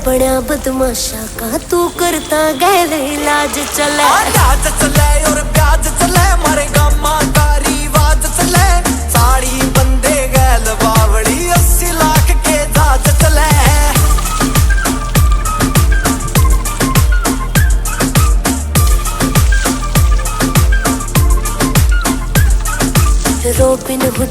बड़ा बदमाशा का तू करता गैर इलाज चले राज चले और प्याज चले मारे गामा का रिवाज चले साड़ी बंदे गैल बावड़ी 80 लाख के जहाज चले रोबिन हुड